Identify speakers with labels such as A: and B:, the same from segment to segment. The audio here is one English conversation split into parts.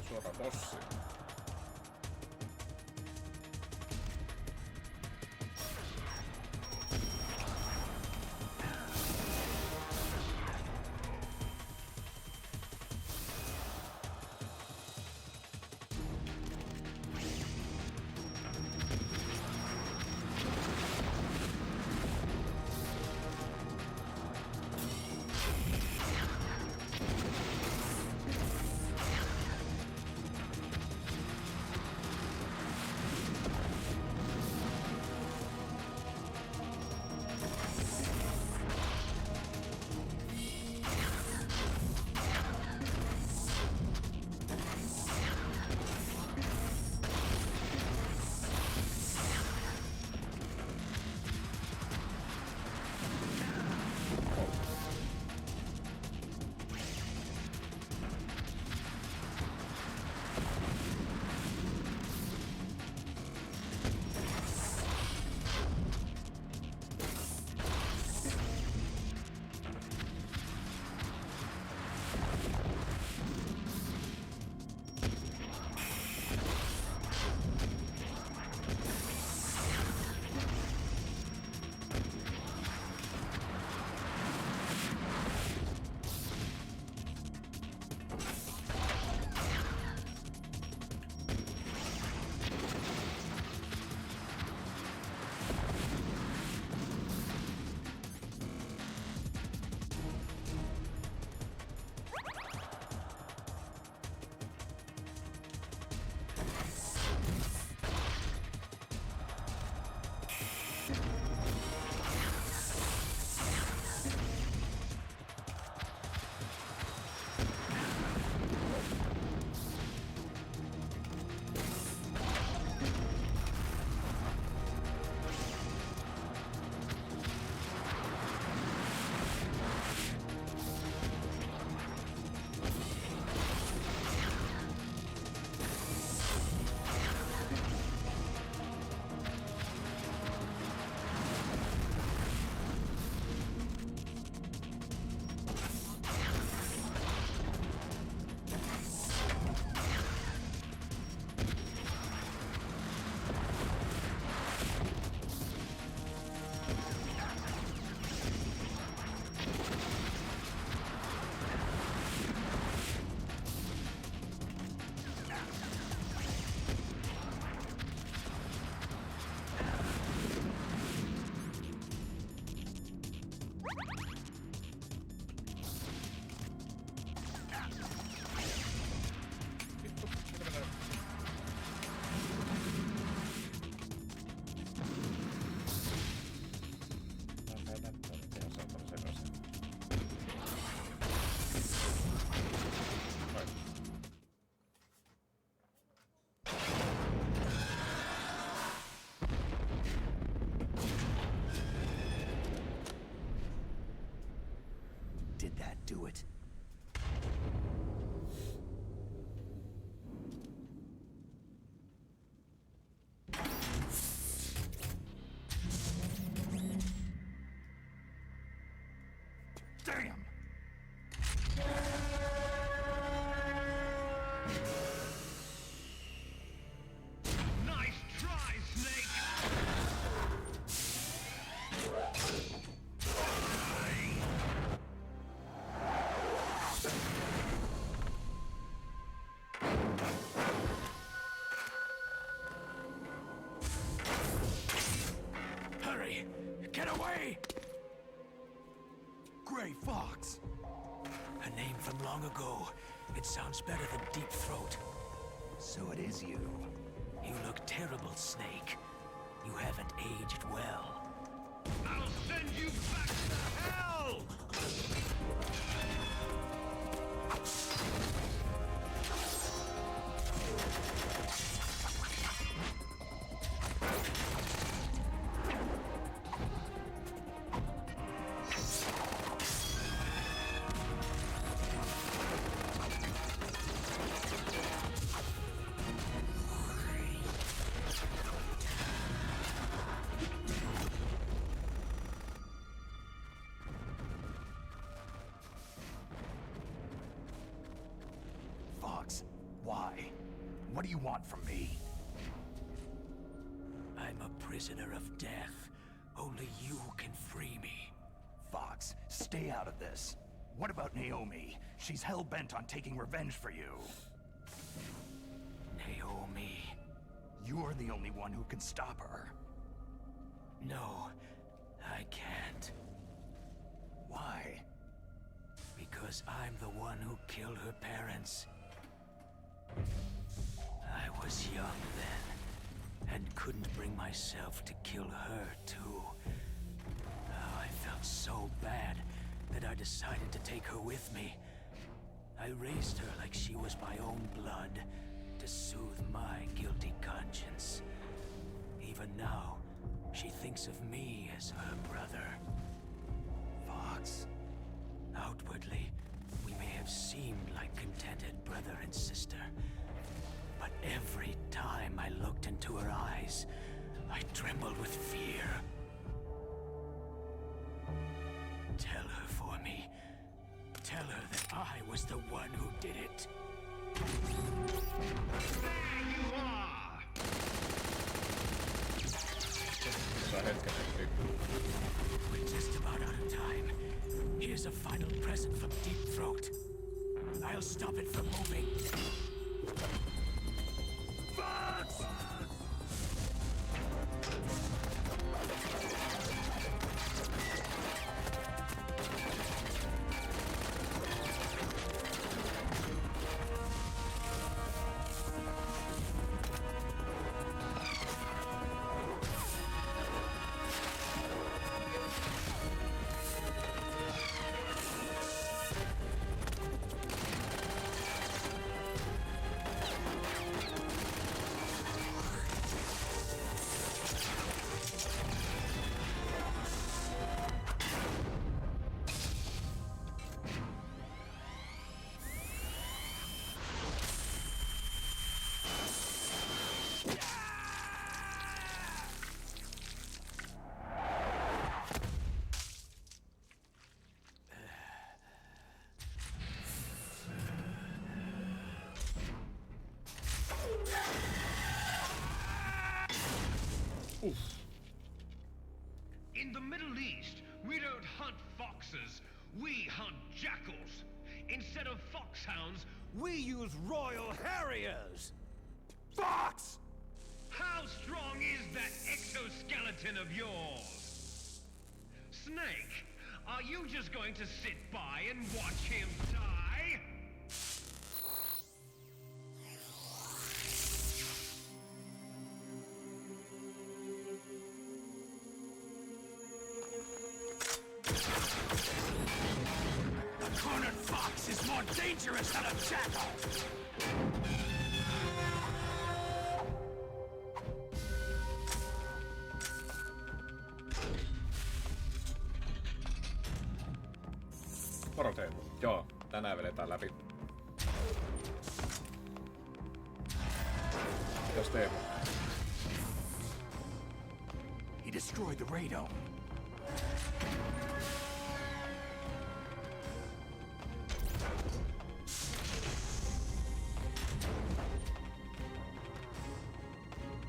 A: Suora bossi.
B: do it.
C: Damn! Nice try, Snake!
B: Hurry! Get away!
C: Gray Fox!
B: A name from long ago. It sounds better than Deep Throat. So it is you. You look terrible, Snake. You haven't aged well.
C: I'll send you back to hell!
B: Fox, why? What do you want from me? I'm a prisoner of death. Only you can free me. Fox, stay out of this. What about Naomi? She's hell-bent on taking revenge for you. Naomi? You're the only one who can stop her. No, I can't. Why? Because I'm the one who killed her parents. I was young then, and couldn't bring myself to kill her, too. Oh, I felt so bad that I decided to take her with me. I raised her like she was my own blood, to soothe my guilty conscience. Even now, she thinks of me as her brother. Fox. Outwardly, we may have seemed like contented brother and sister. But every time I looked into her eyes, I trembled with fear. Tell her for me. Tell her that I was the one who did it.
C: There you are!
A: Saa hetken ehtii.
B: We're just about out of time. Here's a final present from Deep Throat. I'll stop it from moving. Fox!
C: In the Middle East, we don't hunt foxes, we hunt jackals. Instead of foxhounds, we use royal harriers.
B: Fox!
C: How strong is that exoskeleton of yours? Snake, are you just going to sit by and watch him die?
B: A cornered fox is more dangerous than a jackal!
A: Moro Teemu. Joo, tänään vedetään läpi. Mitäs Teemu?
B: He destroyed the radome.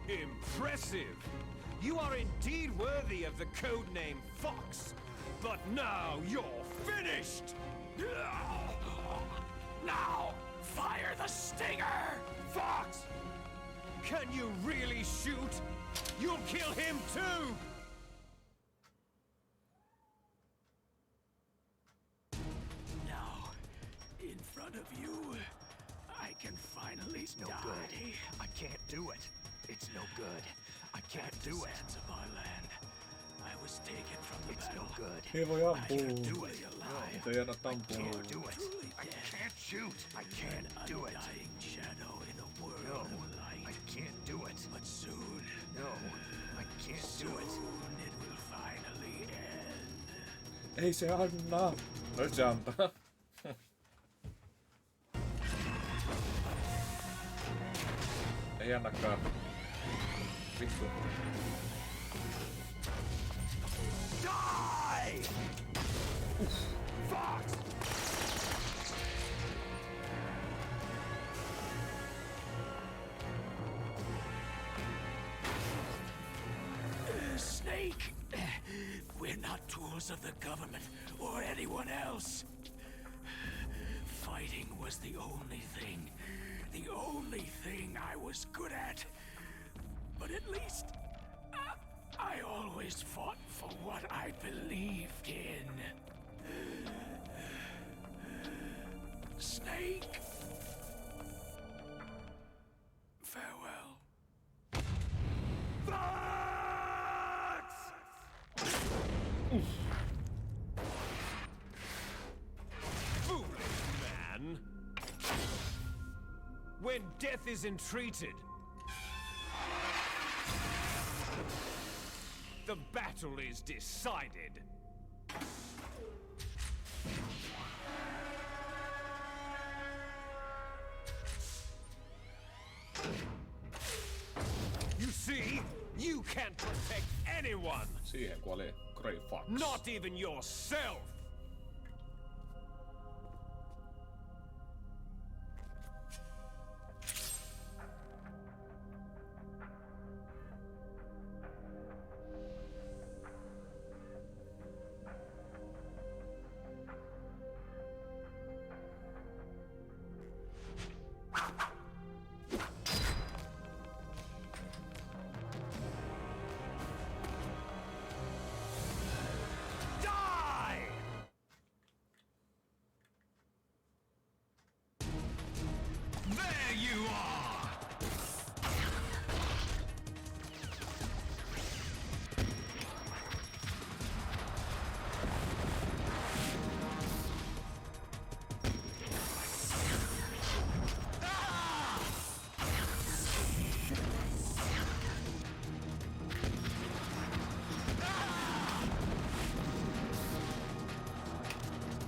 C: Impressive! You are indeed worthy of the codename Fox. But now you're finished!
B: Now, fire the stinger!
C: Fox! Can you really shoot? You'll kill him too!
B: Now, in front of you, I can finally It's no good. I can't do it. It's no good. I can't do it. Sands of our land. I was taken from the battle. It's no good.
A: Ei voi
B: I can't
A: ampua.
B: do it alive.
A: Ei anna
B: I
A: tampua.
B: can't do it. I can't shoot. I can't do it. Undying shadow in a world of light. I can't do it. But soon. No. I can't do it. Soon it will finally end.
A: Ei se anna. Nyt se antaa. Ei annakaan. Vittu.
B: Die! Fox! Snake! We're not tools of the government or anyone else. Fighting was the only thing I was good at. But at least I always fought for what I believed in. Snake. Farewell. Fox!
C: Foolish man! When death is entreated, the battle is decided. You see, you can't protect anyone,
A: Siihen kuoli Grey Fox.
C: not even yourself. There you are!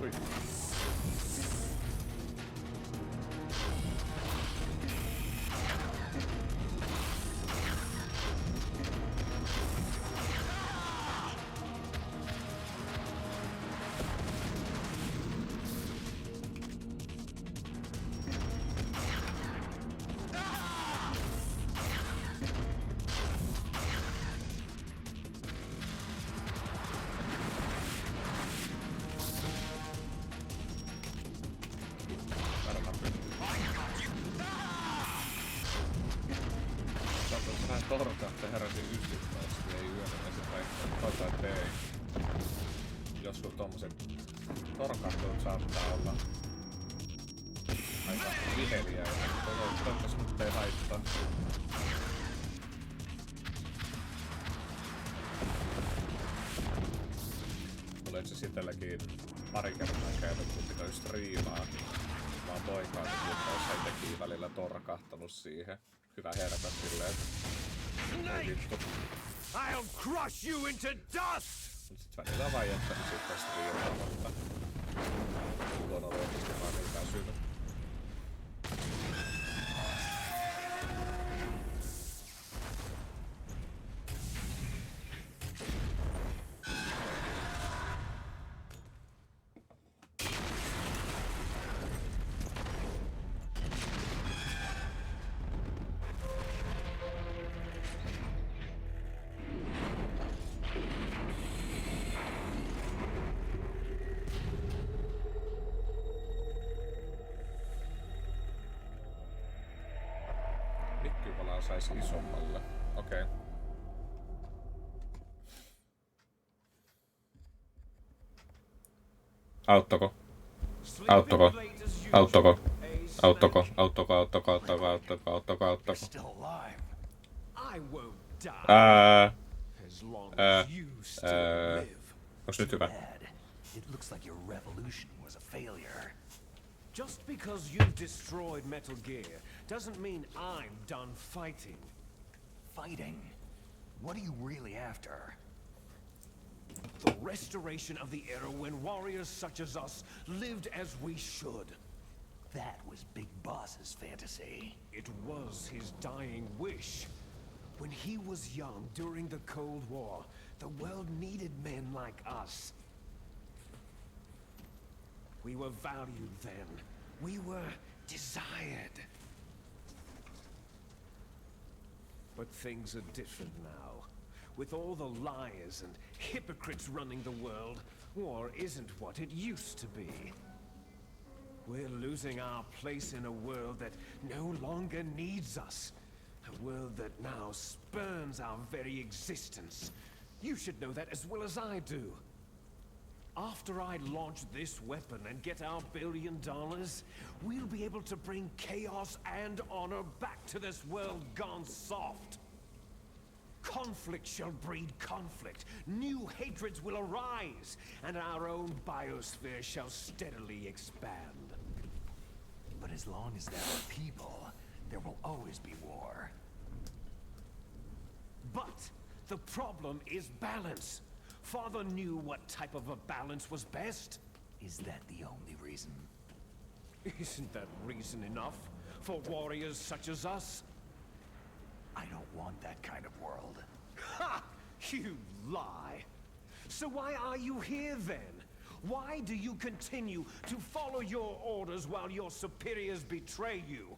A: Ui. Vähän torkaa, että heräsin 11, ei yöllä ensimmäistä ettei. Joskus tommoset torkahtuut saattaa olla aika viheliä ja toivottavasti nyt ei haittaa. Mulla itse asiassa itselläkin pari kertaa käynyt, kun pitää striimaa. Mä oon poikaa, mutta jos itsekin välillä torkahtanut siihen. Hyvä herkä silleen, että ei vittu.
C: I'll crush you into dust!
A: Mut sit välillä on vaan jättänyt sitten striimaamatta. Luonnollisesti vaan ei väsynyt. Mikkyvalaa saisi isommalle. Okei. Auttoko? Auttoko? Auttoko? Auttoko?
B: Still alive. I won't die as long as you still live.
A: Onks nyt hyvä?
B: It looks like your revolution was a failure. Just because you've destroyed Metal Gear doesn't mean I'm done fighting. Fighting? What are you really after? The restoration of the era when warriors such as us lived as we should. That was Big Boss's fantasy. It was his dying wish. When he was young during the Cold War, the world needed men like us. We were valued then. We were desired. But things are different now. With all the liars and hypocrites running the world, war isn't what it used to be. We're losing our place in a world that no longer needs us. A world that now spurns our very existence. You should know that as well as I do. After I launch this weapon and get our $1 billion, we'll be able to bring chaos and honor back to this world gone soft. Conflict shall breed conflict. New hatreds will arise, and our own biosphere shall steadily expand. But as long as there are people, there will always be war. But the problem is balance. Father knew what type of a balance was best. Is that the only reason? Isn't that reason enough for warriors such as us? I don't want that kind of world. Ha! You lie! So why are you here then? Why do you continue to follow your orders while your superiors betray you?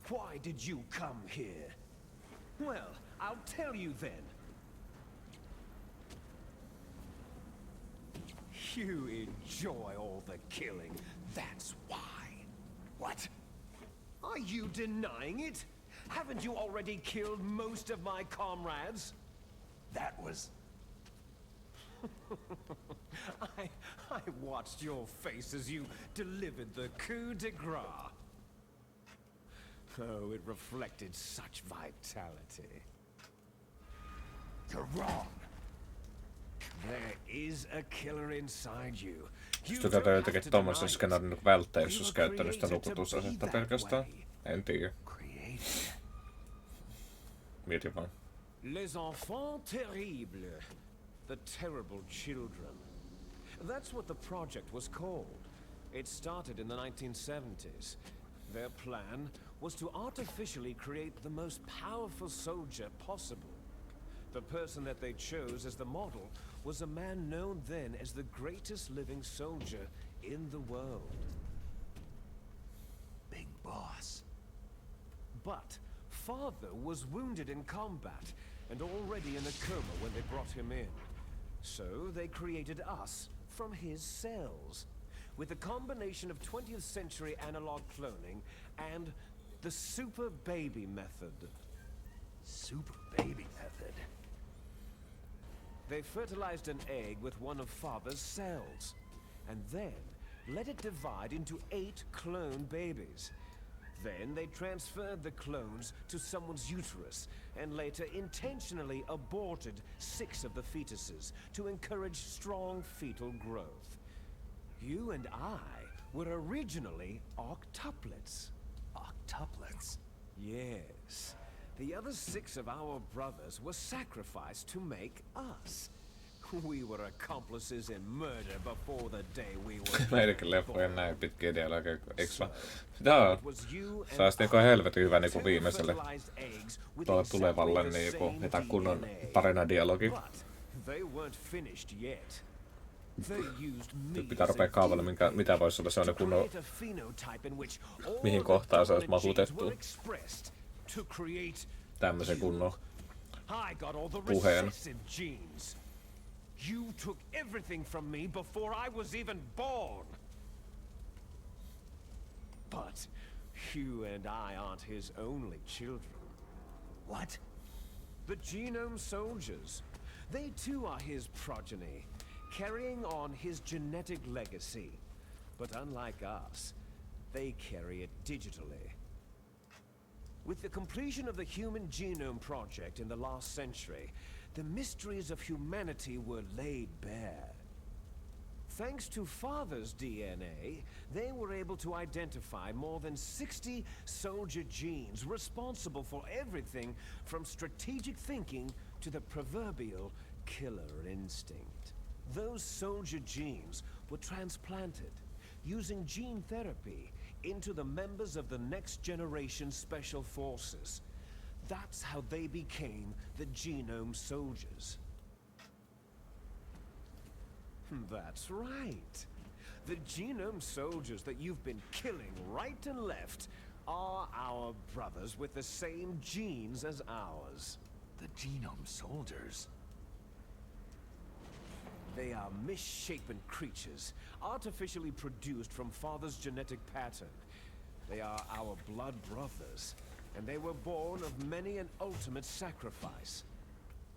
B: Why did you come here? Well, I'll tell you then. You enjoy all the killing, that's why. What? Are you denying it? Haven't you already killed most of my comrades? That was... I watched your face as you delivered the coup de grace. Oh, it reflected such vitality. You're wrong. There is a killer inside you.
A: Jos tätä jotenkin tommosen skenaarin välttää, jos olisi käyttänyt sitä nukutusasetta pelkästään. En tiedä. Mietin vaan.
B: Les enfants terribles. The terrible children. That's what the project was called. It started in the 1970s. Their plan was to artificially create the most powerful soldier possible. The person that they chose as the model was a man known then as the greatest living soldier in the world. Big Boss. But Father was wounded in combat and already in a coma when they brought him in. So they created us from his cells, with a combination of 20th century analog cloning and the super baby method. Super baby method? They fertilized an egg with one of Father's cells, and then let it divide into 8 clone babies. Then they transferred the clones to someone's uterus, and later intentionally aborted 6 of the fetuses to encourage strong fetal growth. You and I were originally octuplets. Octuplets? Yes. The other 6 of our brothers were sacrificed to make us. We were accomplices in murder before the day we were.
A: Meidänkin leffojen näin pitkiä dialogeja, eiks vaan? Jaa, saas niinku helvetin hyvä niinku viimeiselle tuolla tulevalle niinku jotain kunnon tarinadialogi. Nyt pitää rupea kaavalle, mitä voisi olla sellainen kunnon, mihin kohtaan se olisi mahutettu tämmösen kunnon puheen.
B: You took everything from me before I was even born. But you and I aren't his only children. What? The genome soldiers. They too are his progeny, carrying on his genetic legacy. But unlike us,
D: They carry it digitally. With the completion of the Human Genome Project in the last century, the mysteries of humanity were laid bare. Thanks to Father's DNA, they were able to identify more than 60 soldier genes responsible for everything from strategic thinking to the proverbial killer instinct. Those soldier genes were transplanted using gene therapy into the members of the next generation special forces. That's how they became the Genome Soldiers. That's right. The Genome Soldiers that you've been killing right and left are our brothers with the same genes as ours.
B: The Genome Soldiers?
D: They are misshapen creatures, artificially produced from Father's genetic pattern. They are our blood brothers, and they were born of many an ultimate sacrifice.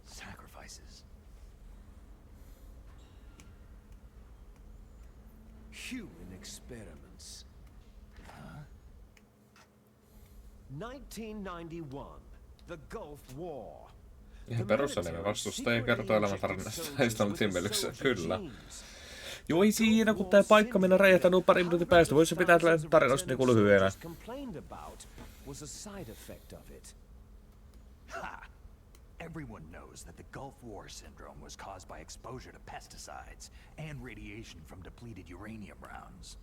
B: Sacrifices?
D: Human experiments. 1991, the Gulf War.
A: Ihan perusanime vastustaja kertoo elämäntarinasta taistellut himmelyksessä, kyllä. Joo, ei siinä, kun tää paikka mennä räjähtänyt pari minuutin päästä. Voisi pitää tarinoista niinku lyhyenä.
B: Ha! Everyone knows that the Gulf War syndrome was caused by exposure to pesticides and radiation from depleted uranium rounds.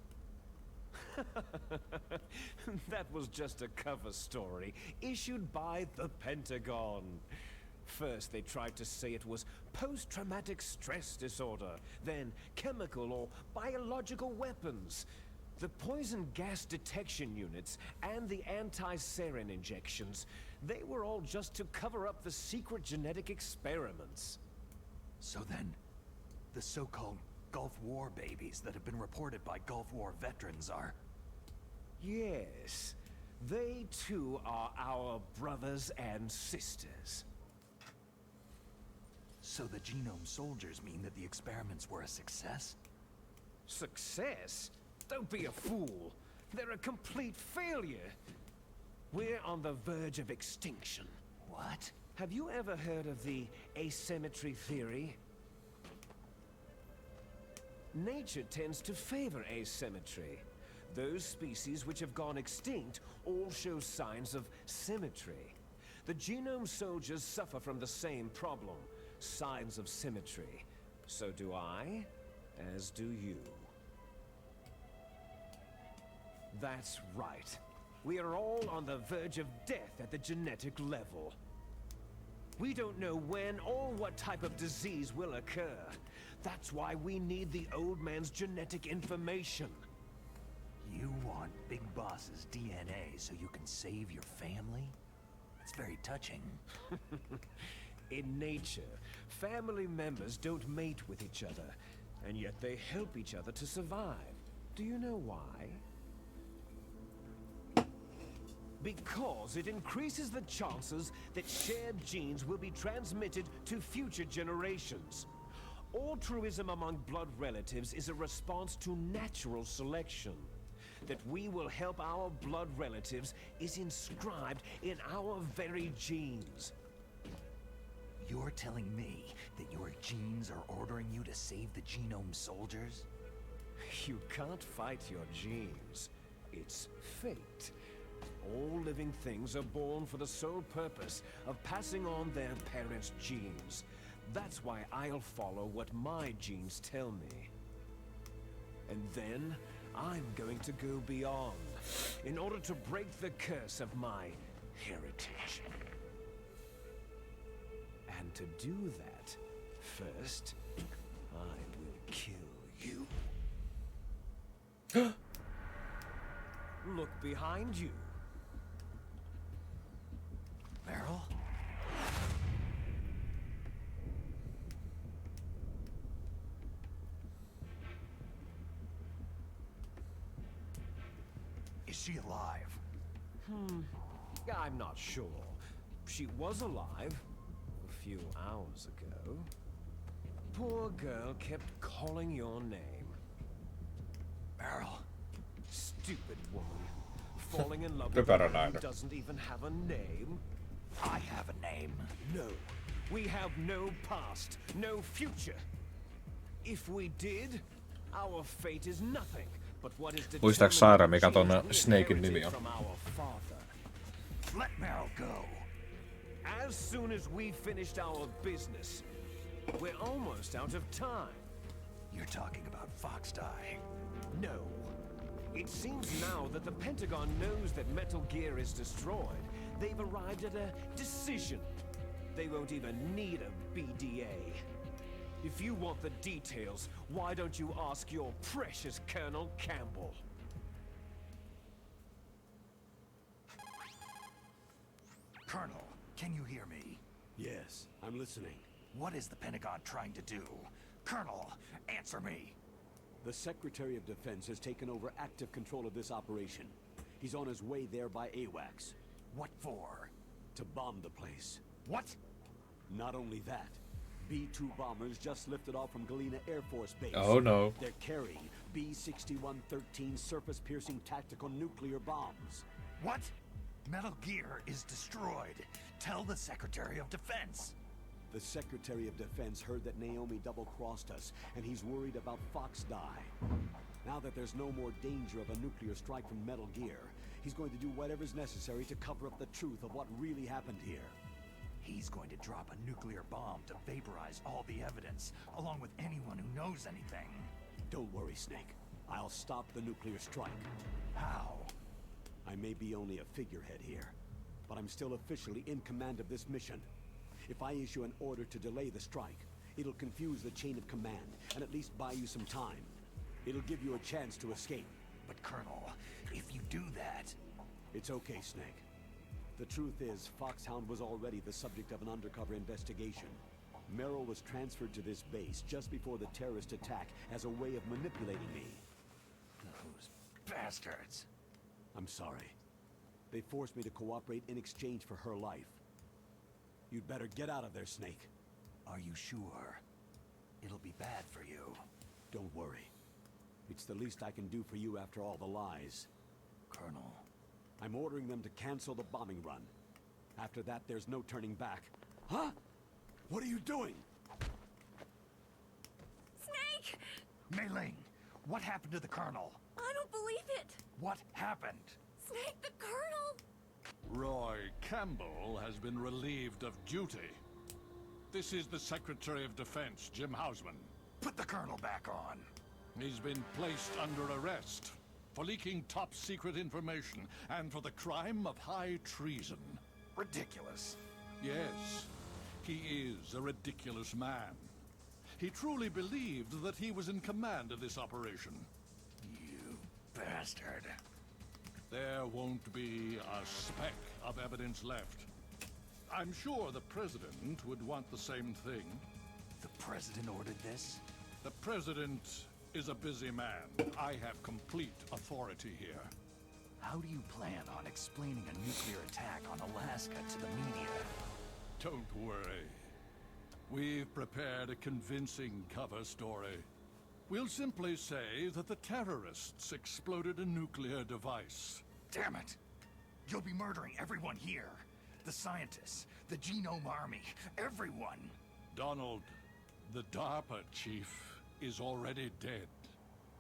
D: That was just a cover story issued by the Pentagon. First, they tried to say it was post-traumatic stress disorder, then chemical or biological weapons. The poison gas detection units and the anti-sarin injections, they were all just to cover up the secret genetic experiments.
B: So then, the so-called Gulf War babies that have been reported by Gulf War veterans are...
D: Yes, they too are our brothers and sisters.
B: So the Genome Soldiers mean that the experiments were a success?
D: Success? Don't be a fool. They're a complete failure. We're on the verge of extinction.
B: What?
D: Have you ever heard of the asymmetry theory? Nature tends to favor asymmetry. Those species which have gone extinct all show signs of symmetry. The Genome Soldiers suffer from the same problem. Signs of symmetry. So do I, as do you. That's right. We are all on the verge of death at the genetic level. We don't know when or what type of disease will occur. That's why we need the old man's genetic information.
B: You want Big Boss's DNA so you can save your family? It's very touching.
D: In nature, family members don't mate with each other, and yet they help each other to survive. Do you know why? Because it increases the chances that shared genes will be transmitted to future generations. Altruism among blood relatives is a response to natural selection. That we will help our blood relatives is inscribed in our very genes.
B: You're telling me that your genes are ordering you to save the Genome Soldiers?
D: You can't fight your genes. It's fate. All living things are born for the sole purpose of passing on their parents' genes. That's why I'll follow what my genes tell me. And then, I'm going to go beyond, in order to break the curse of my heritage. And to do that, first, I will kill you. Look behind you.
B: Meryl? Is she alive?
D: I'm not sure. She was alive a few hours ago. Poor girl kept calling your name.
B: Meryl,
D: Stupid woman. Falling in love with
A: Typerä
D: a man who
A: nainen.
D: doesn't even have a name.
B: I have a name.
D: No. We have no past, no future. If we did, our fate is nothing but what is
A: Muistaaks Saara, mikä ton
D: determined we
A: Snaken nimi
D: inherited
A: on?
D: from our father.
B: Let Meryl go.
D: As soon as we finished our business, we're almost out of time.
B: You're talking about Fox Die.
D: No. It seems now that the Pentagon knows that Metal Gear is destroyed. They've arrived at a decision. They won't even need a BDA. If you want the details, why don't you ask your precious Colonel Campbell?
B: Colonel, can you hear me?
E: Yes, I'm listening.
B: What is the Pentagon trying to do? Colonel, answer me.
E: The Secretary of Defense has taken over active control of this operation. He's on his way there by AWACS.
B: What for?
E: To bomb the place.
B: What?
E: Not only that, B-2 bombers just lifted off from Galena Air Force Base.
A: Oh no.
E: They're carrying B-6113 surface-piercing tactical nuclear bombs.
B: What? Metal Gear is destroyed. Tell the Secretary of Defense.
E: The Secretary of Defense heard that Naomi double-crossed us, and he's worried about Fox Die. Now that there's no more danger of a nuclear strike from Metal Gear, he's going to do whatever's necessary to cover up the truth of what really happened here.
B: He's going to drop a nuclear bomb to vaporize all the evidence, along with anyone who knows anything.
E: Don't worry, Snake. I'll stop the nuclear strike.
B: How?
E: I may be only a figurehead here, but I'm still officially in command of this mission. If I issue an order to delay the strike, it'll confuse the chain of command and at least buy you some time. It'll give you a chance to escape.
B: But Colonel, if you do that...
E: It's okay, Snake. The truth is, Foxhound was already the subject of an undercover investigation. Merrill was transferred to this base just before the terrorist attack as a way of manipulating me.
B: Those bastards.
E: I'm sorry. They forced me to cooperate in exchange for her life. You'd better get out of there, Snake.
B: Are you sure? It'll be bad for you.
E: Don't worry. It's the least I can do for you after all the lies.
B: Colonel.
E: I'm ordering them to cancel the bombing run. After that, there's no turning back. Huh? What are you doing?
F: Snake!
B: Mei Ling, what happened to the Colonel?
F: I don't believe it!
B: What happened?
F: Snake, the Colonel!
G: Roy Campbell has been relieved of duty. This is the Secretary of Defense, Jim Hausman.
B: Put the Colonel back on.
G: He's been placed under arrest for leaking top-secret information and for the crime of high treason.
B: Ridiculous.
G: Yes, he is a ridiculous man. He truly believed that he was in command of this operation.
B: You bastard.
G: There won't be a speck of evidence left. I'm sure the President would want the same thing.
B: The President ordered this?
G: The President is a busy man. I have complete authority here.
B: How do you plan on explaining a nuclear attack on Alaska to the media?
G: Don't worry. We've prepared a convincing cover story. We'll simply say that the terrorists exploded a nuclear device.
B: Damn it! You'll be murdering everyone here. The scientists, the Genome Army, everyone.
G: Donald, the DARPA chief, is already dead.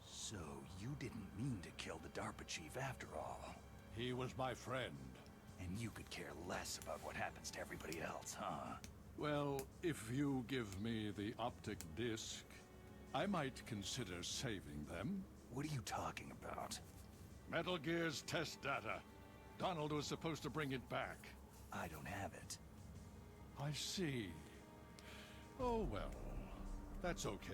B: So you didn't mean to kill the DARPA chief after all.
G: He was my friend.
B: And you could care less about what happens to everybody else, huh?
G: Well, if you give me the optic disc, I might consider saving them.
B: What are you talking about?
G: Metal Gear's test data. Donald was supposed to bring it back.
B: I don't have it.
G: I see. Oh well, that's okay.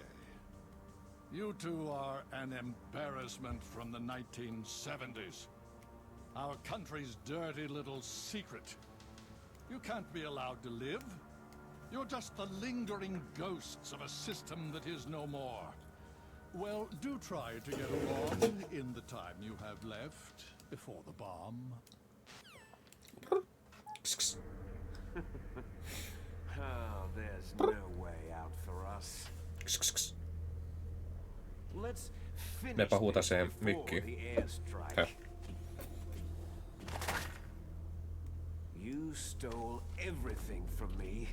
G: You two are an embarrassment from the 1970s. Our country's dirty little secret. You can't be allowed to live. You're just the lingering ghosts of a system that is no more. Well, do try to get along in the time you have left before the bomb.
D: Oh, there's no way out for us. Let's finish
A: Nepä huutaseen mikkiin. Heh.
D: You stole everything from me.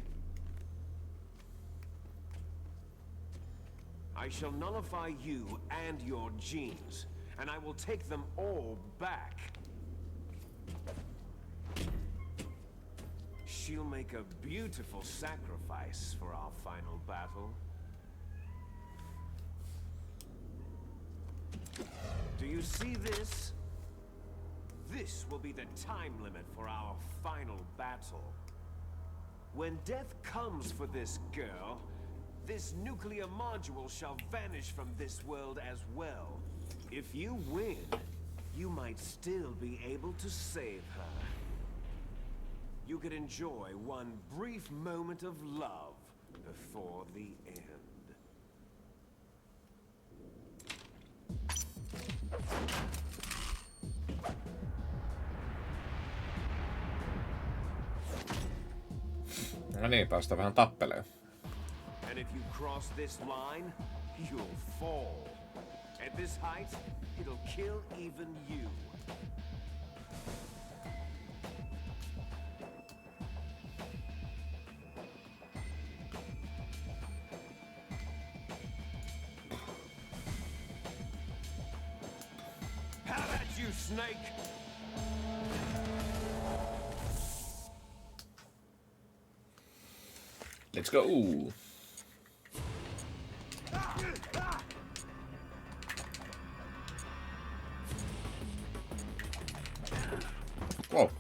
D: I shall nullify you and your genes, and I will take them all back. She'll make a beautiful sacrifice for our final battle. Do you see this? This will be the time limit for our final battle. When death comes for this girl, this nuclear module shall vanish from this world as well. If you win, you might still be able to save her. You could enjoy one brief moment of love before the end.
A: No niin, päästä vähän tappeleen.
D: And if you cross this line, you'll fall. At this height, it'll kill even you. Have at you, Snake!
A: Let's go! Wow.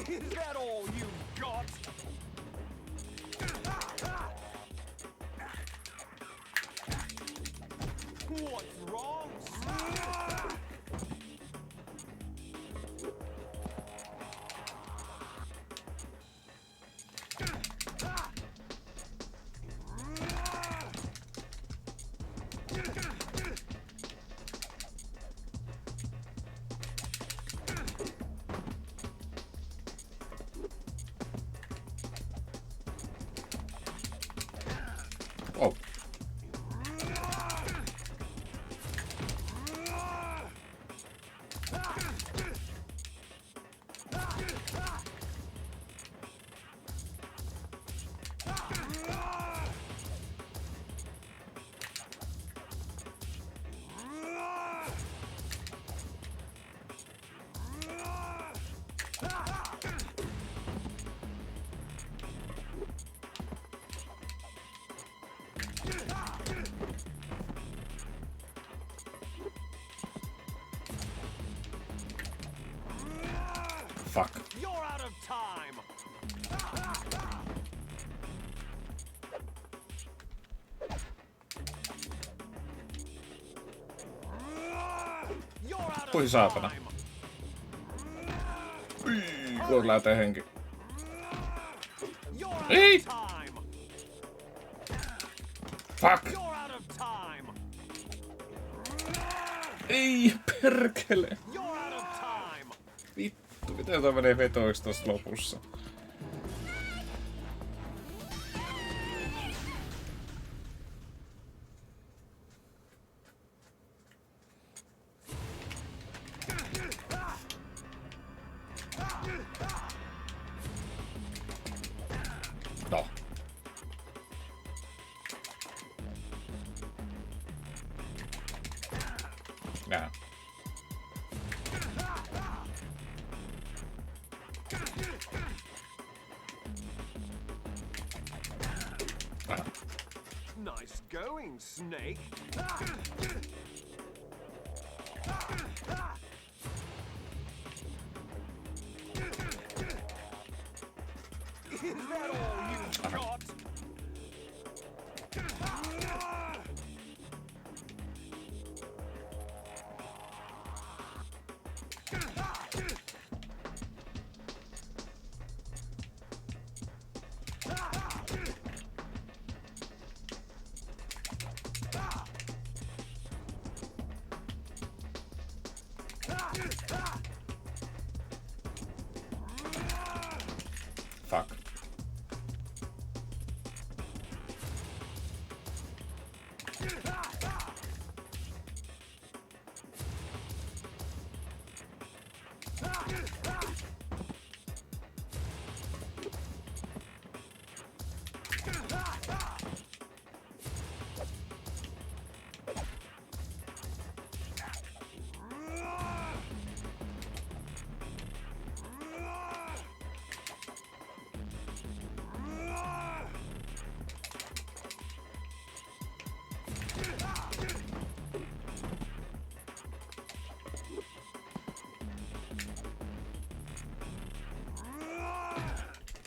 D: Is that all you've got? What's wrong?
A: Oh. Fuck.
D: You're out of time. You're out
A: Oi
D: of
A: saatana.
D: time.
A: Kuinka lähtee henki.
D: You're out
A: Ei!
D: of time.
A: Fuck!
D: You're out of time.
A: Ei, perkele!
D: You're out of time.
A: Vittu, miten toi menee vetoiksi tossa lopussa? No. Nää.
D: Nice going, Snake. Is that all you've got?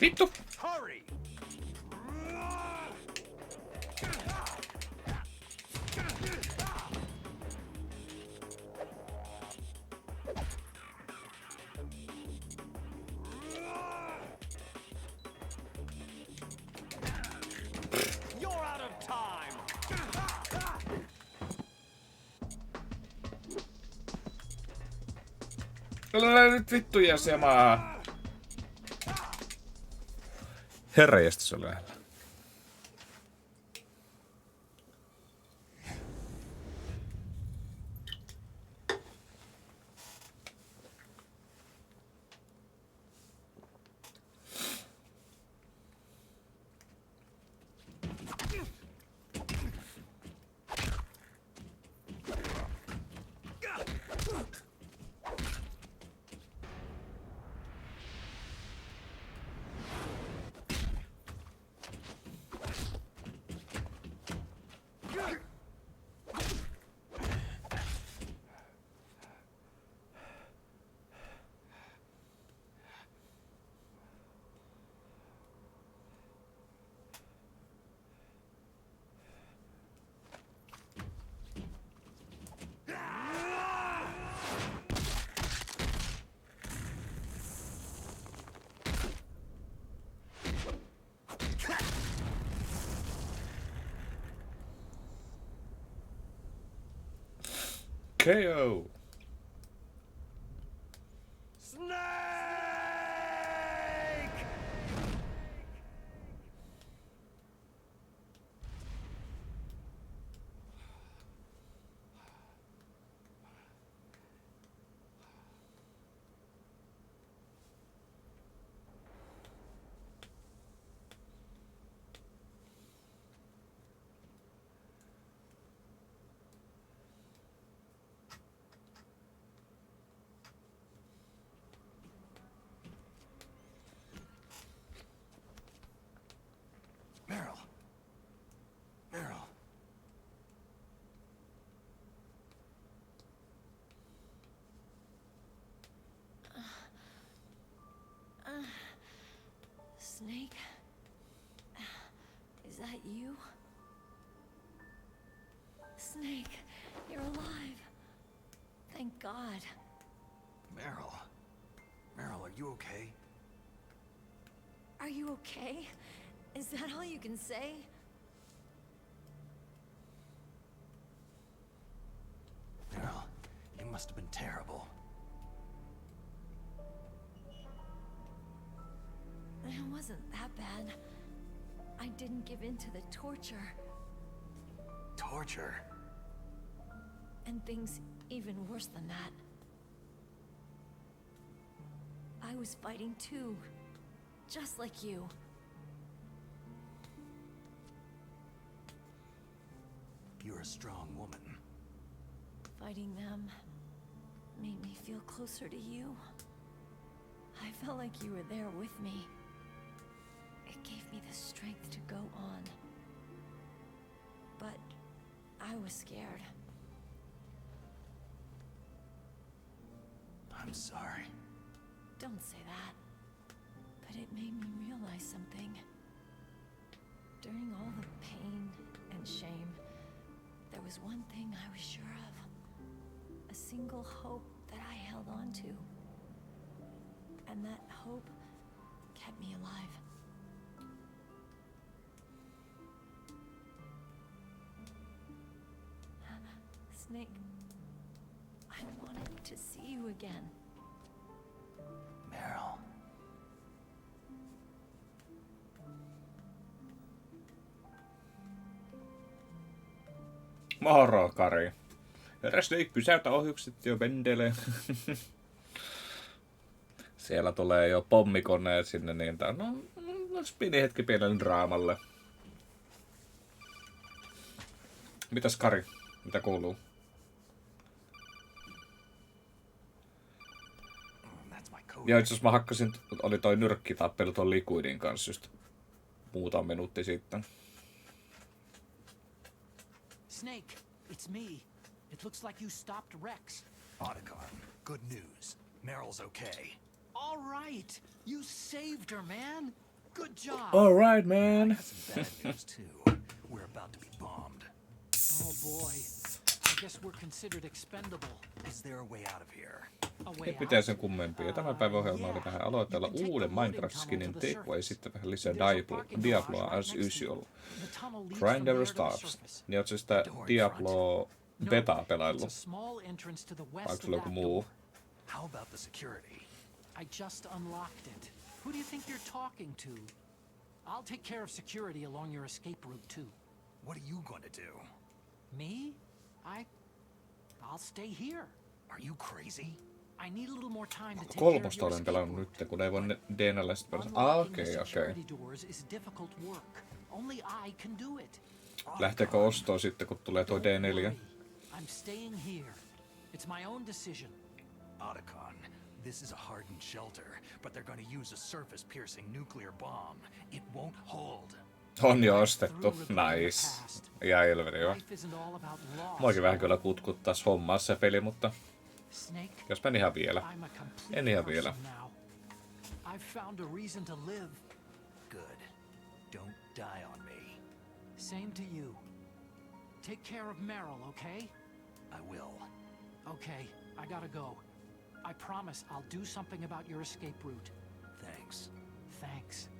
A: Vittu!
D: Hurry! You're out of time.
A: Älä nyt vittu jäsemaa! Herranjestas oli lähellä. KO!
D: Snake! Meryl. Meryl.
F: Snake? Is that you? Snake, you're alive. Thank God.
D: Meryl. Meryl, are you okay?
F: Are you okay? Is that all you can say?
D: Meryl, you must have been terrible.
F: It wasn't that bad. I didn't give in to the torture.
D: Torture?
F: And things even worse than that. I was fighting too. Just like you.
D: You're a strong woman.
F: Fighting them made me feel closer to you. I felt like you were there with me. It gave me the strength to go on. But I was scared.
D: I'm sorry.
F: Don't say that. But it made me realize something. During all the pain and shame, there was one thing I was sure of. A single hope that I held on to. And that hope kept me alive. Snake, I wanted to see you again.
D: Meryl.
A: Moro, Kari. Herra Snake, pysäytä ohjukset jo pendelee. Siellä tulee jo pommikoneet sinne, niin tää on pieni hetki pienelle draamalle. Mitäs Kari? Mitä kuuluu? Ja itse asiassa mä hakkasin, oli toi nyrkkitappelu ton Liquidin kanssa just muutama minuutti sitten.
B: Snake, it's me. It looks like you stopped Rex.
D: Otacon, good news. Meryl's okay.
B: All right. You saved her, man. Good job.
A: All right, man.
B: I got some bad news too. We're about to be bombed. Oh boy. I guess we're considered expendable. Is there a way out of here?
A: Ei pitää sen kummempia. Tämän päivän ohjelma oli vähän aloitella uuden Minecraft-skinin teko ja sitten vähän lisää Diabloa as usual. Grind never stops. Niin ootko sitä Diablo betaa pelaillut? Onko sulla joku muu?
B: How about the security? I just unlocked it. Who do you think you're talking to? I'll take care of security along your escape route too. What are you going to do? Me? I'll stay here. Are you crazy? I need a little more time to take care of
A: Kolmosta
B: your
A: olen
B: escape
A: pelannut
B: route.
A: nyt, kun ei voi DNL sitten pelata. Okei. Lähteekö ostoon sitten, kun tulee toi D4?
B: I'm staying here. It's my own decision. Otacon, this is a hardened shelter, but they're going to use a surface-piercing nuclear bomb. It won't hold.
A: On jo ostettu. Nice. Ja ilveli jo. Muakin vähän kyllä kutkuttais hommaa se peli, mutta jos mä ihan vielä. En ihan vielä.
B: I've found a reason to live. Good. Don't die on me. Same to you. Take care of Meryl, okay? I will. Okay, I gotta go. I promise I'll do something about your escape route. Thanks. Thanks.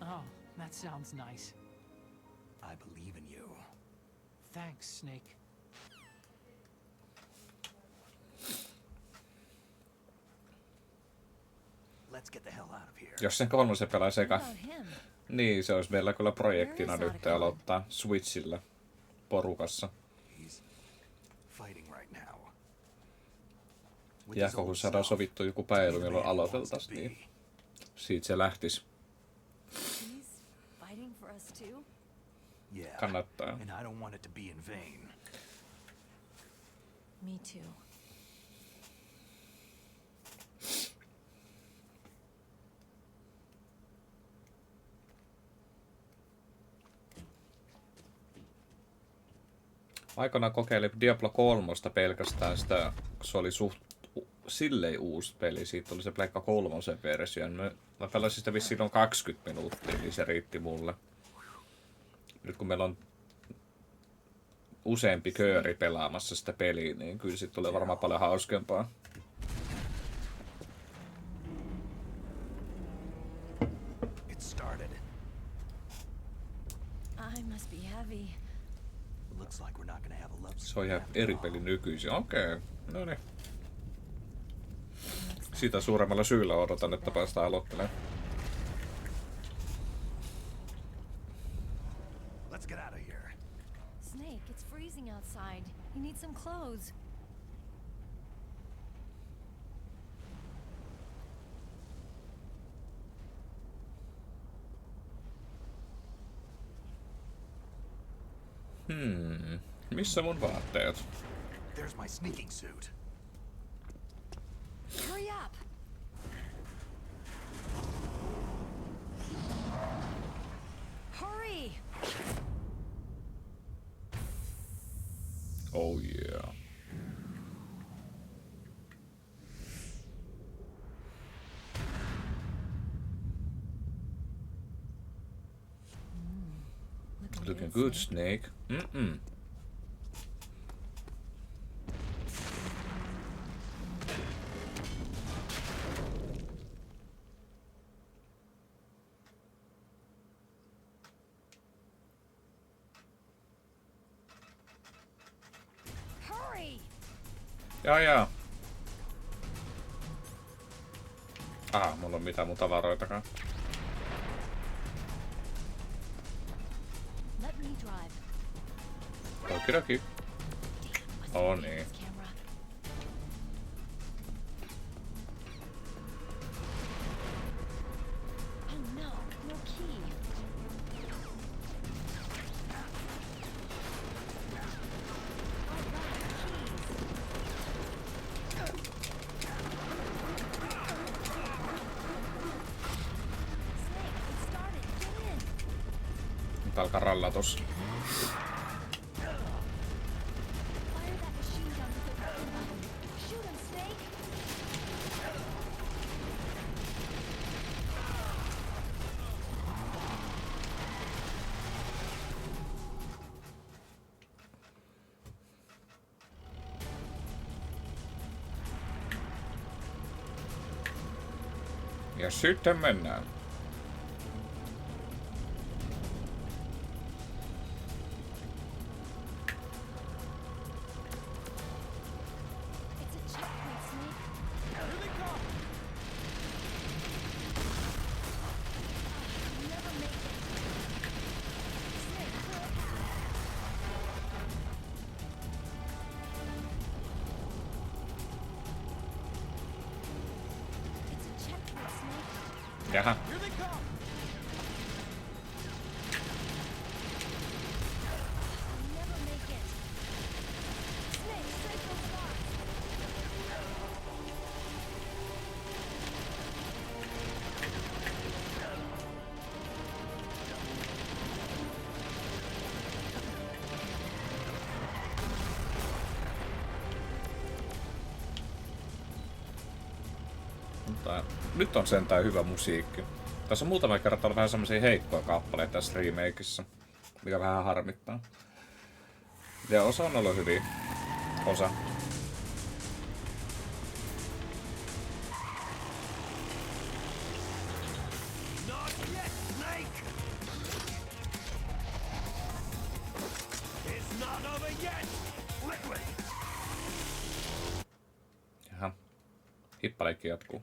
B: Oh, that sounds nice. I believe in you. Thanks, Snake. Let's get the hell out of here.
A: Jos sen kolmosen pelaisi eka. Niin, se olisi meillä kyllä projektina nyt aloittaa Switchillä porukassa. Ja kun saadaan sovittu joku päivä, milloin aloiteltaisiin, niin siitä se lähtisi. Kannattaa.
F: Me too.
A: Aikanaan kokeilin Diablo 3 pelkästään sitä, kun se oli suht silleen uusi peli. Siitä oli se Pleikka 3 versio. Mä pelasin sitä vissiin noin 20 minuuttia, niin se riitti mulle. Nyt kun meillä on useampi kööri pelaamassa sitä peliä, niin kyllä siitä tulee varmaan paljon hauskempaa. Se on ihan eri peli nykyisin. Okei, no niin. Sitä suuremmalla syyllä odotan, että päästään aloittelemaan.
B: Let's get out of here.
F: Snake, it's freezing outside. You need some clothes.
A: Missä mun vaatteet?
B: There's my sneaking suit.
F: Hurry up. Hurry.
A: Oh yeah. Looking good, Snake. Jaa. Mulla on mitään mun tavaroitakaan. Okidoki. Oh niin. Nyt alkaa rallatus. Ja sitten mennään.
F: It's a checkpoint, Snake.
D: Here they come!
F: You'll never make it. Snake, clear a path. It's a checkpoint, Snake.
A: Jaha.
D: Here they come!
F: You'll never make it. Snake, strike those spots.
A: Mutta nyt on sentään hyvä musiikki. Tässä on muutama kerta ollut vähän semmosia heikkoja kappaleita tässä remakeissa, mikä vähän harmittaa. Ja osa on ollut hyviä. Osa.
D: Not yet, Snake! It's not over yet! Liquid!
A: Jaha. Hippaleikki jatkuu.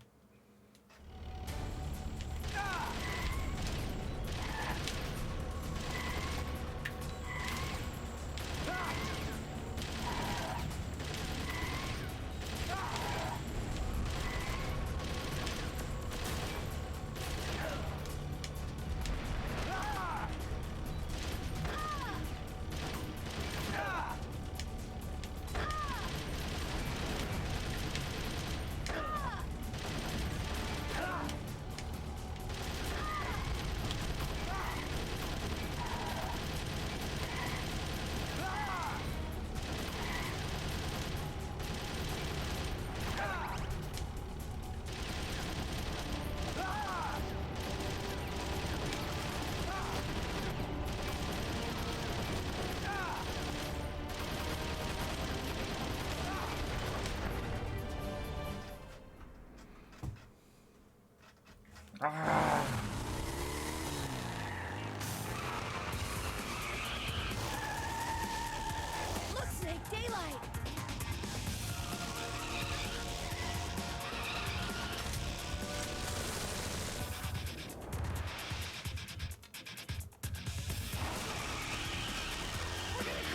F: Look, Snake, daylight! We're gonna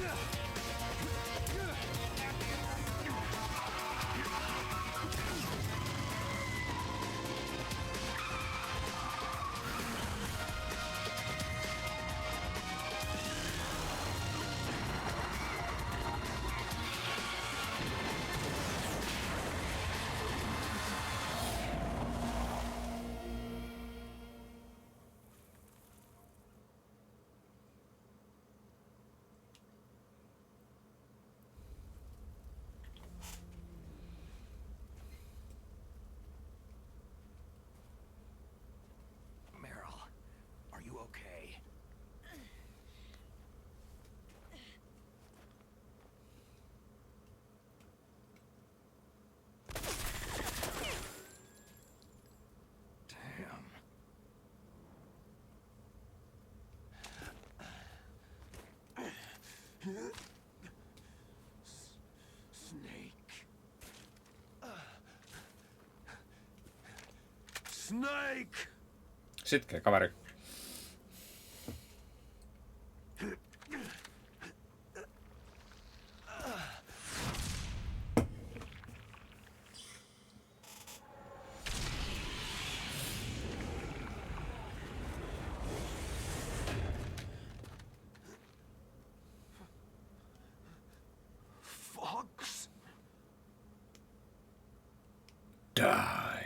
F: crash!
D: Meryl, are you okay? Damn. Snake. Snake!
A: Sitkeä kaveri.
D: Fox?
A: Die.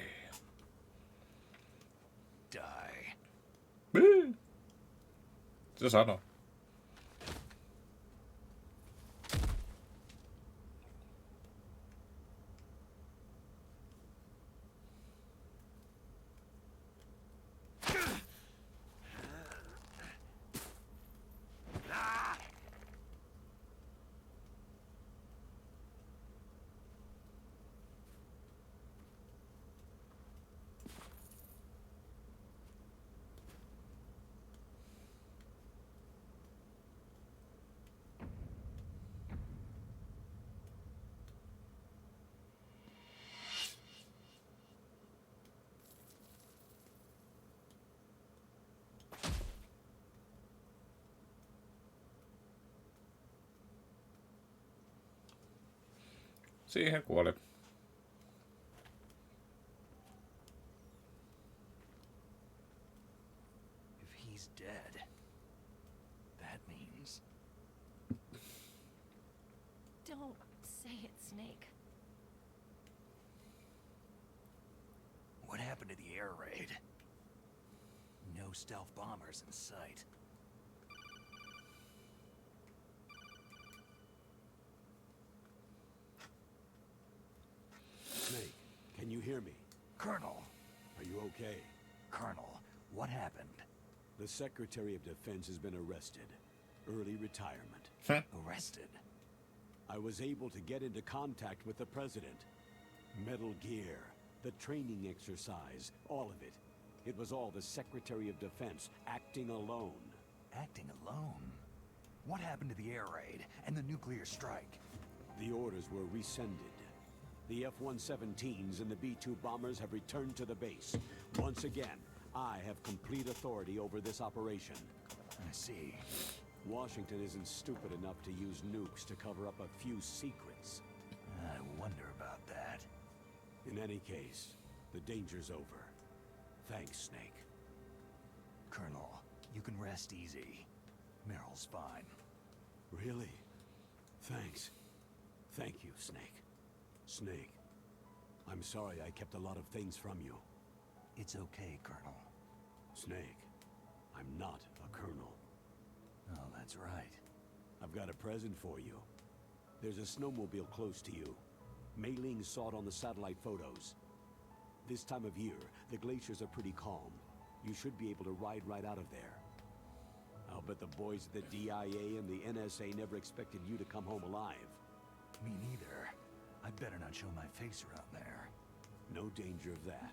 A: Se sanoo. Siihen kuoli.
B: If he's dead, that means...
F: Don't say it, Snake.
B: What happened to the air raid? No stealth bombers in sight.
E: Snake, can you hear me?
B: Colonel!
E: Are you okay?
B: Colonel, what happened?
E: The Secretary of Defense has been arrested. Early retirement.
B: Arrested?
E: I was able to get into contact with the President. Metal Gear, the training exercise, all of it. It was all the Secretary of Defense acting alone.
B: Acting alone? What happened to the air raid and the nuclear strike?
E: The orders were rescinded. The F-117s and the B-2 bombers have returned to the base. Once again, I have complete authority over this operation.
B: I see.
E: Washington isn't stupid enough to use nukes to cover up a few secrets.
B: I wonder about that.
E: In any case, the danger's over. Thanks, Snake.
B: Colonel, you can rest easy. Meryl's fine.
E: Really? Thanks. Thank you, Snake. Snake, I'm sorry I kept a lot of things from you.
B: It's okay, Colonel.
E: Snake, I'm not a colonel.
B: Oh, that's right.
E: I've got a present for you. There's a snowmobile close to you. Mei Ling saw it on the satellite photos. This time of year, the glaciers are pretty calm. You should be able to ride right out of there. I'll bet the boys at the DIA and the NSA never expected you to come home alive.
B: Me neither. I'd better not show my face around there.
E: No danger of that.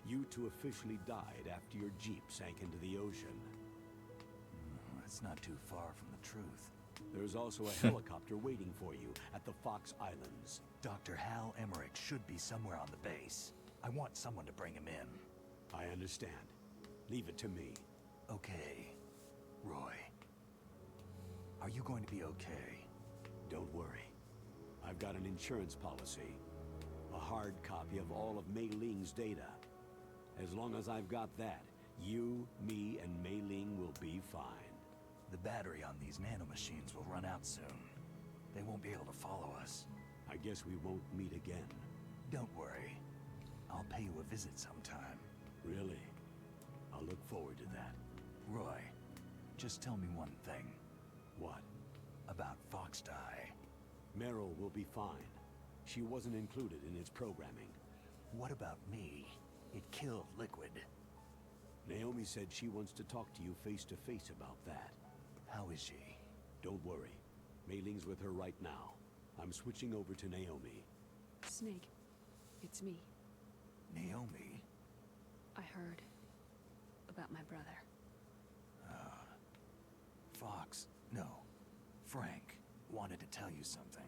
E: You two officially died after your Jeep sank into the ocean.
B: That's not too far from the truth.
E: There's also a helicopter waiting for you at the Fox Islands.
B: Dr. Hal Emmerich should be somewhere on the base. I want someone to bring him in.
E: I understand. Leave it to me.
B: Okay. Roy. Are you going to be okay?
E: Don't worry. I've got an insurance policy. A hard copy of all of Mei Ling's data. As long as I've got that, you, me, and Mei Ling will be fine.
B: The battery on these nanomachines will run out soon. They won't be able to follow us.
E: I guess we won't meet again.
B: Don't worry. I'll pay you a visit sometime.
E: Really? I'll look forward to that.
B: Roy, just tell me one thing.
E: What?
B: About Fox Die.
E: Meryl will be fine. She wasn't included in its programming.
B: What about me? It killed Liquid.
E: Naomi said she wants to talk to you face to face about that.
B: How is she?
E: Don't worry. Mei Ling's with her right now. I'm switching over to Naomi.
H: Snake, it's me.
B: Naomi?
H: I heard about my brother.
B: Fox, no, Frank, wanted to tell you something.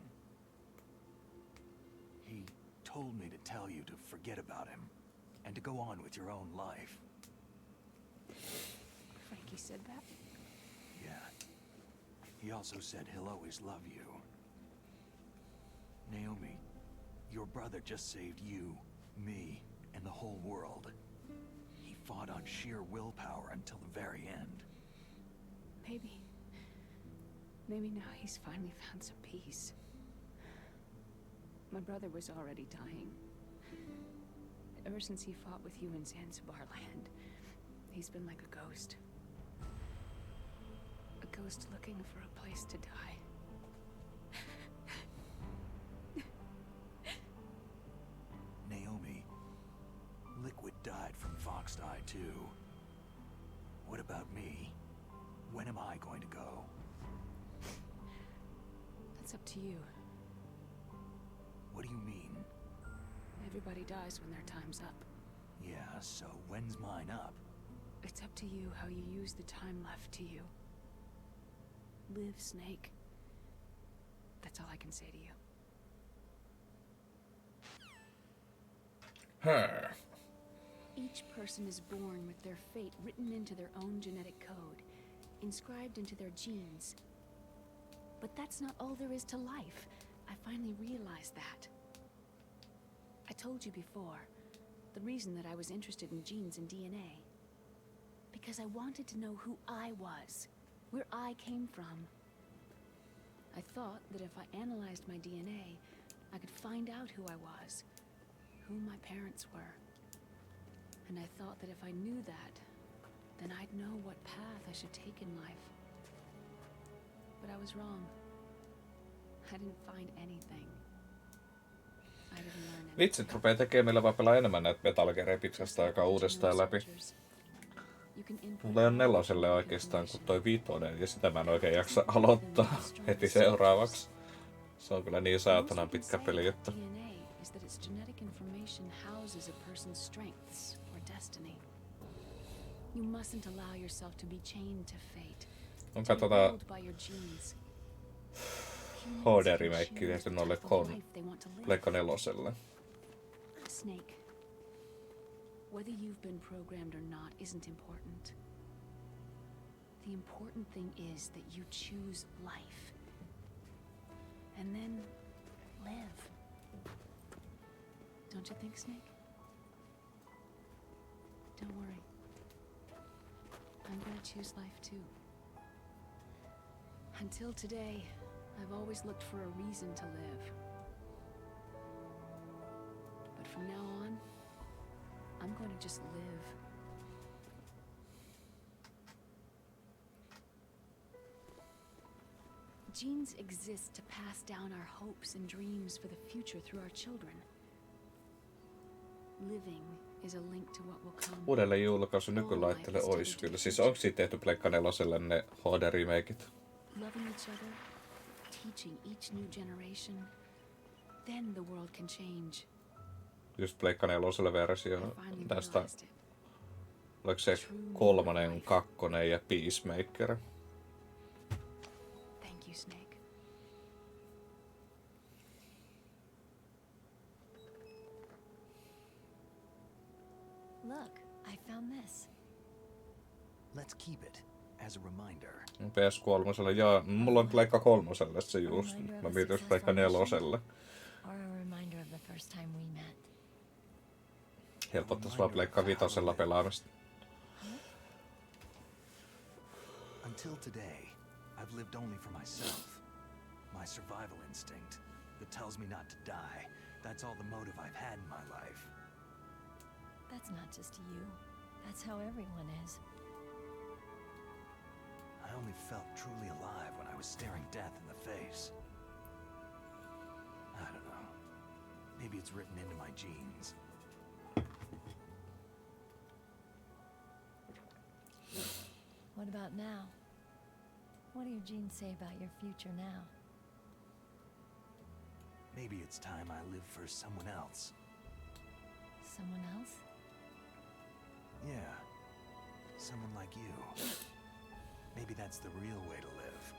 B: He told me to tell you to forget about him, and to go on with your own life.
H: Frankie said that?
B: Yeah. He also said he'll always love you. Naomi, your brother just saved you, me, and the whole world. He fought on sheer willpower until the very end.
H: Maybe now he's finally found some peace. My brother was already dying. Ever since he fought with you in Zanzibar land, he's been like a ghost. ghost looking for a place to die.
B: Naomi, Liquid died from Fox Die too. What about me? When am I going to go?
H: That's up to you.
B: What do you mean?
H: Everybody dies when their time's up.
B: Yeah, so when's mine up?
H: It's up to you how you use the time left to you. Live, Snake. That's all I can say to you.
A: Huh.
H: Each person is born with their fate written into their own genetic code, inscribed into their genes. But that's not all there is to life. I finally realized that. I told you before, the reason that I was interested in genes and DNA. Because I wanted to know who I was, where I came from. I thought that if I analyzed my DNA, I could find out who I was, who my parents were. And I thought that if I knew that, then I'd know what path I should take in life. But I was wrong. I didn't find anything. I didn't learn anything.
A: Vitsit rupee tekemään, millä vaan pelaa enemmän näitä Metal Gear pitkästä aikaa uudestaan läpi. Mulla on 4 oikeastaan kuin toi 5, ja sitä mä en oikein jaksa aloittaa heti seuraavaksi. Se on kyllä niin saatanan pitkä peli, että... Onko HD-remake tehty noille Pleikka 4:lle?
H: Snake, whether you've been programmed or not isn't important. The important thing is that you choose life. And then live. Don't you think, Snake? Don't worry. I'm gonna choose life too. Until today, I've always looked for a reason to live. But from now on, I'm going to just live. Genes exist to pass down our hopes and dreams for the future through our children. Living is a link to what will come.
A: Uudelleen julkaisu nykylaitteelle ois kyllä. Siis onko siitä tehty Pleikka 4:lle ne HD-remakeit?
H: Loving each other, teaching each new generation, then the world can change.
A: Just Pleikka 4:lle versio tästä. Oliko se 3, 2 ja Peacemaker?
H: Thank you, Snake.
F: Look, I found this.
B: Let's keep it as a reminder.
A: PS3, ja mulla on Pleikka 3:lle se just. Mä mietin jos Pleikka 4:lle.
F: Or a reminder of the first time we met.
A: Helpottais vaan Pleikka 5:lla pelaamista.
B: Until today, I've lived only for myself. My survival instinct that tells me not to die. That's all the motive I've had in my life.
F: That's not just you. That's how everyone is.
B: I only felt truly alive when I was staring death in the face. I don't know. Maybe it's written into my genes.
F: What about now? What do your genes say about your future now?
B: Maybe it's time I live for someone else.
F: Someone else?
B: Yeah. Someone like you. Maybe that's the real way to live.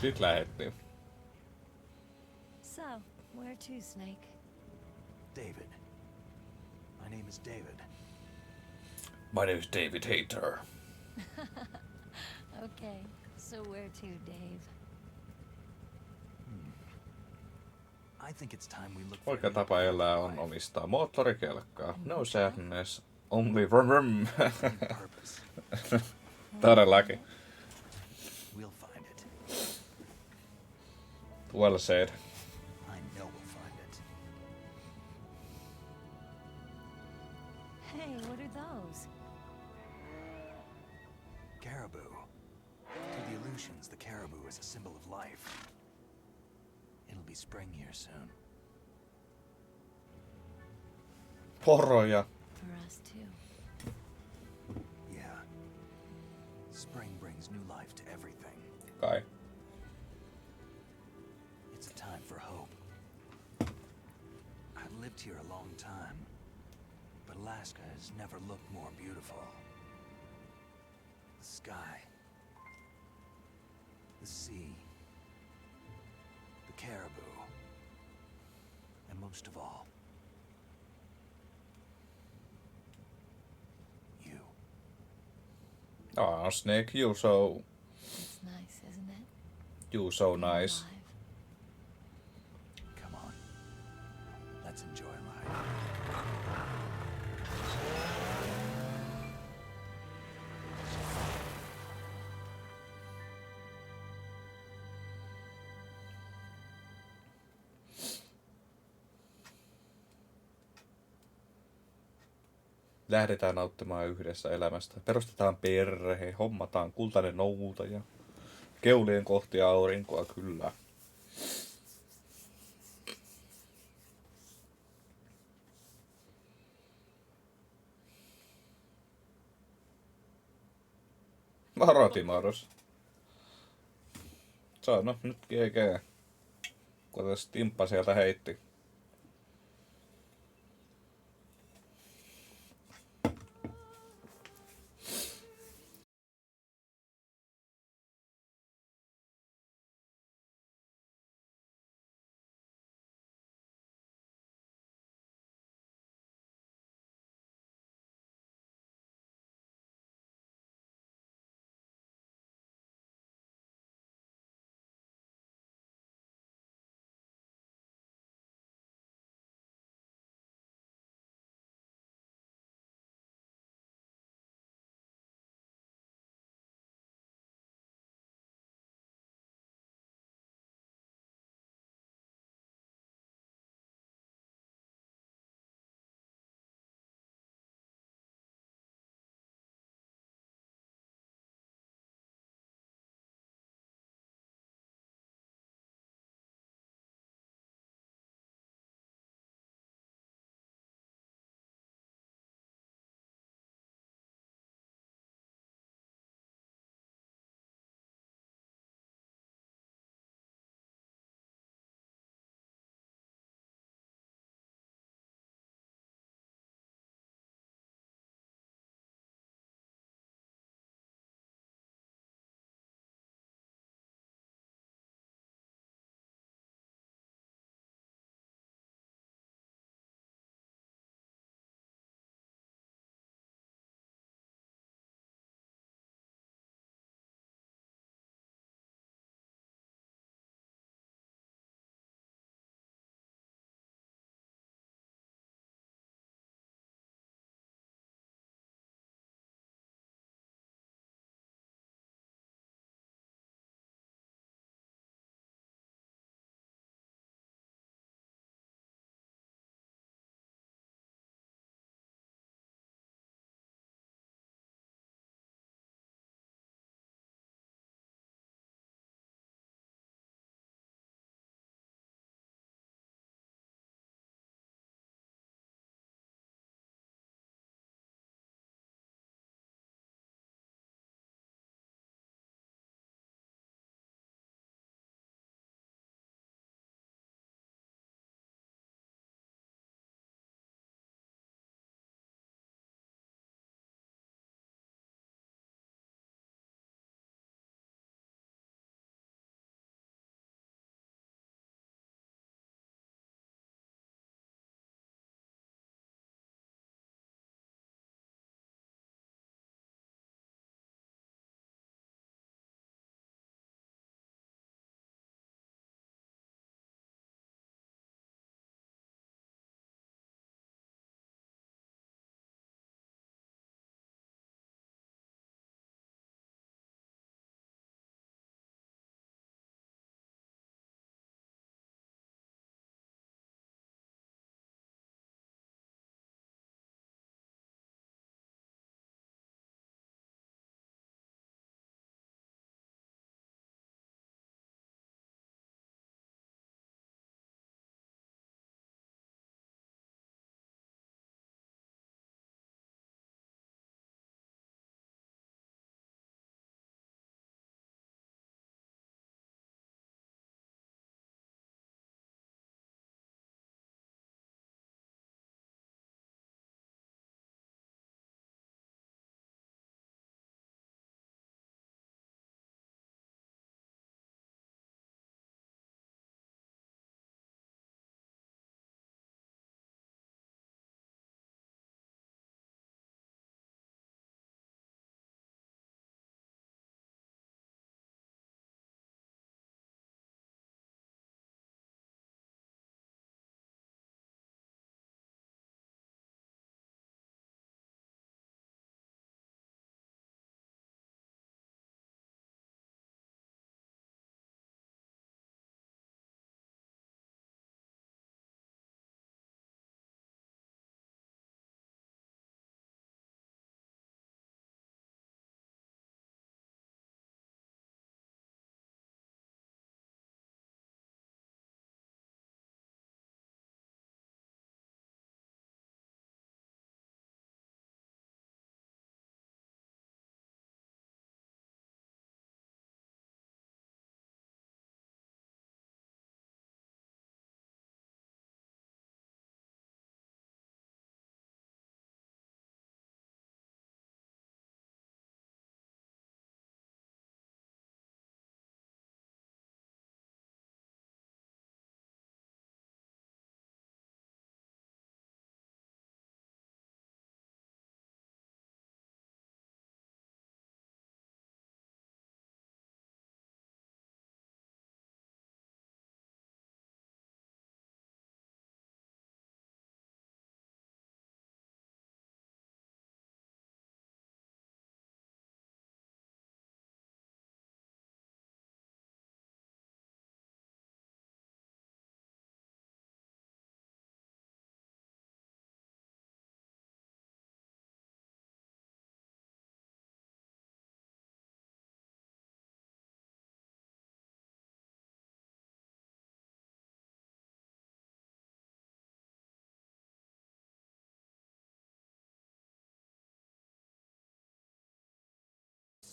A: Sit lähettiin.
F: So, where to, Snake?
B: David. My name is David.
A: My name is David Hayter.
F: Okay, so where to, Dave?
B: I think it's time we look
A: Oikea tapa elää on omistaa moottorikelkkaa. No sadness, only vroom. Todellakin.
B: We'll find it.
A: Well said.
B: I know we'll find it.
F: Hey, what
B: oceans, the caribou is a symbol of life. It'll be spring here soon.
A: Poroja.
F: For us too.
B: Yeah. Spring brings new life to everything.
A: Kai.
B: It's a time for hope. I've lived here a long time, but Alaska has never looked more beautiful. The sky, the sea, the caribou, and most of all, you.
A: Aw, Snake, you so...
F: It's nice, isn't it?
A: You so
F: Being
A: nice.
F: alive.
B: Come on, let's enjoy life.
A: Lähdetään nauttimaan yhdessä elämästä. Perustetaan perhe, hommataan kultainen noutaja. Keulien kohti aurinkoa, kyllä. Varotimaudus. No nyt GG. Kun tässä timppa sieltä heitti.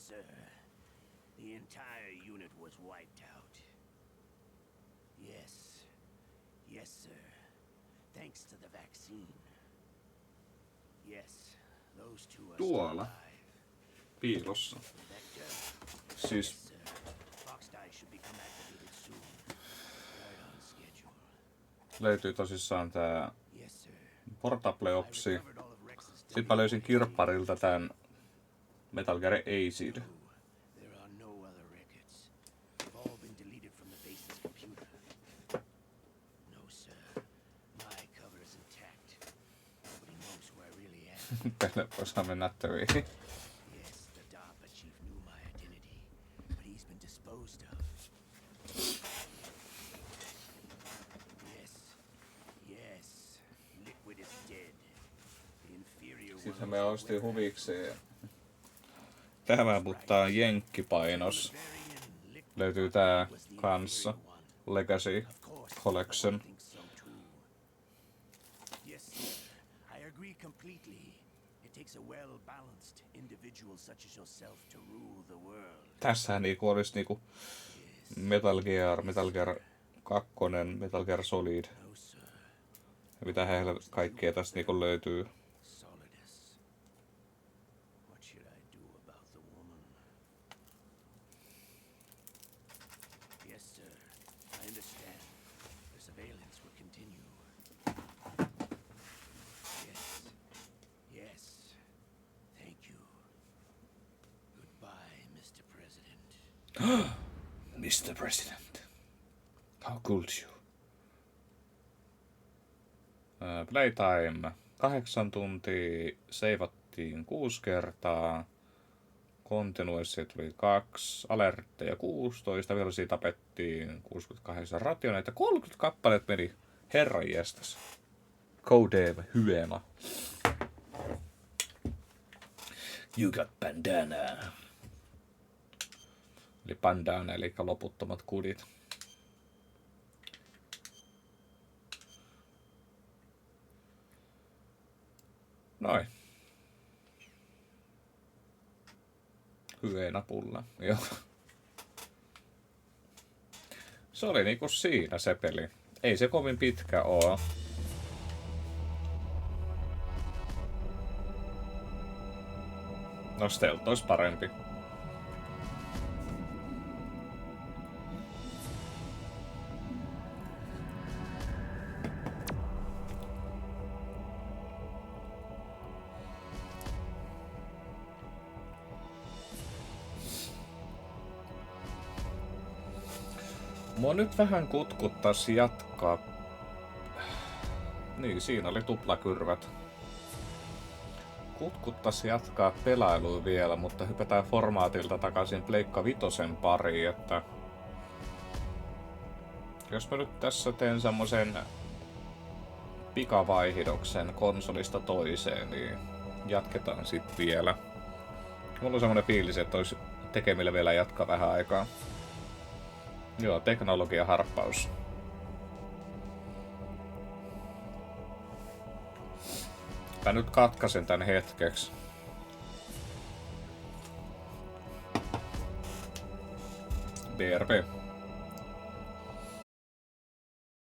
B: sir. The entire unit was wiped out. Yes. Yes, sir. Thanks to the vaccine. Yes, those two are
A: Tuolla.
B: still alive.
A: Piilossa.
B: Vector.
A: Siis
B: Yes, sir. Fox die should become activated soon. Right on schedule.
A: löytyy tosissaan tää
B: Yes, sir.
A: Portable-opsi.
B: I recovered all of Rex's
A: Sitten mä löysin kirpparilta tän Metal Gear Acid.
B: There are no other records. They've all been deleted from the base's computer. No, sir. My cover is intact. Nobody knows who I really am.
A: Pelle osaamme nättäviin.
B: Yes, the DARPA chief knew my identity, but he's been disposed of. Yes. Yes. Liquid is dead. The inferior
A: Sitten me ostin huvikseen tämä, mutta jenkkipainos. Löytyy tää kanssa. Legacy Collection.
B: Yes, sir. I agree completely. It takes a well-balanced individual such as yourself to rule the world.
A: Tässähän niinku olisi niinku Metal Gear 2, Metal Gear Solid.
B: No, sir.
A: Ja mitä heillä kaikkea tästä niinku löytyy.
B: Solidus. What should I do about the woman? Yes, sir. I understand. The surveillance will continue. Yes. Yes. Thank you. Goodbye, Mr. President.
A: Mr. President. How could you? Playtime 8 tuntia, seivattiin 6 kertaa, continuessia tuli 2, alertteja 16, vihollisia tapettiin 68 rationeita, 30 kappaleet meni, herranjestas. Codev hyena. You got bandana. Eli bandana, eli loputtomat kudit. Noin. Energiapulla. Joo. Se oli niinku siinä se peli. Ei se kovin pitkä oo. No stealth ois parempi. Mua nyt vähän kutkuttais jatkaa. Niin, siinä oli tuplakyrvät. Kutkuttais jatkaa pelailua vielä, mutta hypätään formaatilta takaisin Pleikka Vitosen pariin, että... Jos mä nyt tässä teen semmosen pikavaihdoksen konsolista toiseen, niin jatketaan sit vielä. Mulla on semmonen fiilis, että olisi tekemillä vielä jatkaa vähän aikaa. Joo, teknologia harppaus. Mä nyt katkasen tän hetkeksi. BRB.